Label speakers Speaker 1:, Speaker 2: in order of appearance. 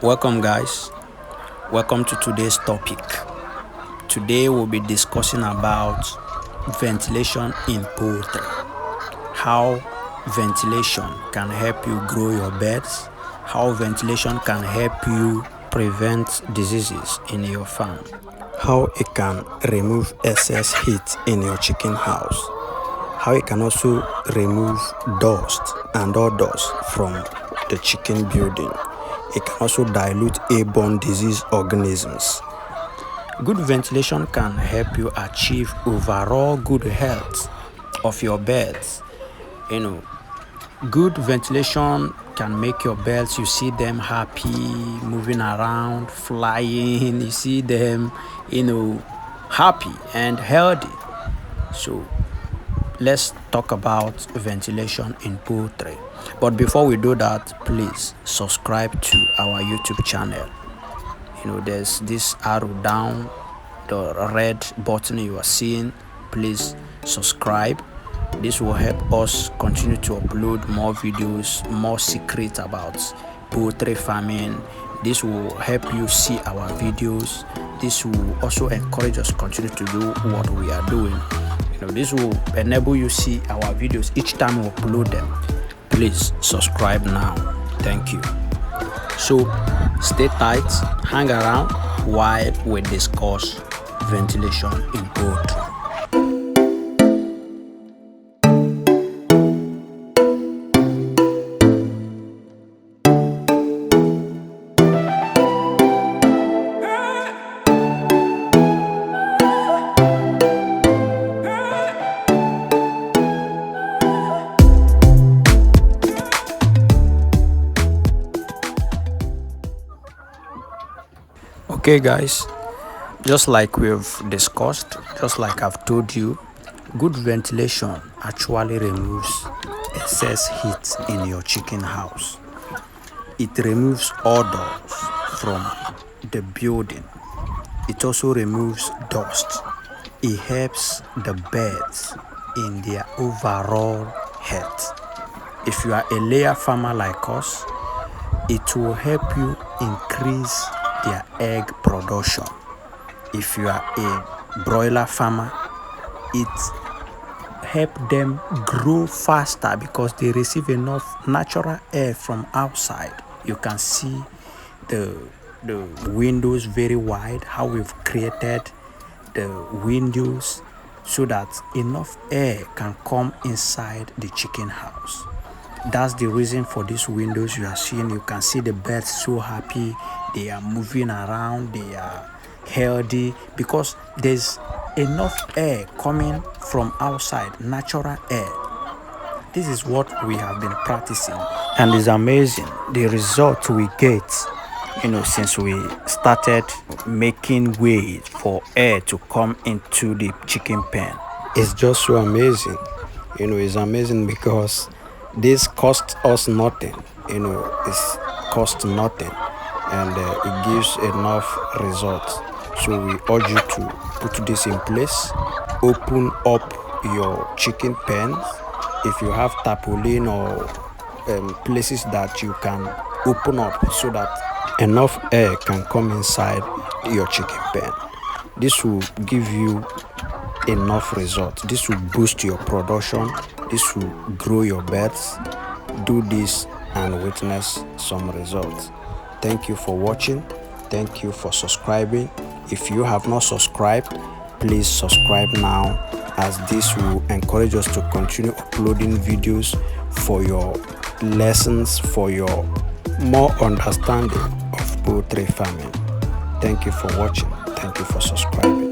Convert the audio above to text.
Speaker 1: Welcome, guys. Welcome to today's topic. Today we'll be discussing about ventilation in poultry. How ventilation can help you grow your birds, how ventilation can help you prevent diseases in your farm, how it can remove excess heat in your chicken house, how it can also remove dust and odors from the chicken building. It can also dilute airborne disease organisms. Good ventilation can help you achieve overall good health of your birds. Good ventilation can make your birds, you see them happy, moving around, flying, you see them, happy and healthy. So let's talk about ventilation in poultry. But before we do that, please subscribe to our YouTube channel. There's this arrow down, the red button you are seeing. Please subscribe. This will help us continue to upload more videos, more secrets about poultry farming. This will help you see our videos. This will also encourage us to continue to do what we are doing. This will enable you see our videos each time we upload them. Please subscribe now. Thank you. So stay tight, hang around while we discuss ventilation in poultry. Okay, guys, just like we've discussed, just like I've told you, good ventilation actually removes excess heat in your chicken house. It removes odors from the building. It also removes dust. It helps the birds in their overall health. If you are a layer farmer like us, it will help you increase their egg production. If you are a broiler farmer, it helps them grow faster because they receive enough natural air from outside. You can see the windows very wide, how we've created the windows so that enough air can come inside the chicken house. That's the reason for these windows you are seeing. You can see the birds so happy, they are moving around, they are healthy because there's enough air coming from outside, natural air. This is what we have been practicing, and it's amazing the result we get since we started making way for air to come into the chicken pen. It's just so amazing. It's amazing because this costs us nothing. It's cost nothing, and it gives enough results. So we urge you to put this in place. Open up your chicken pens. If you have tarpaulin or places that you can open up so that enough air can come inside your chicken pen, this will give you enough results. This will boost your production. This will grow your birds. Do this and witness some results. Thank you for watching. Thank you for subscribing. If you have not subscribed, please subscribe now, as this will encourage us to continue uploading videos for your lessons, for your more understanding of poultry farming. Thank you for watching. Thank you for subscribing.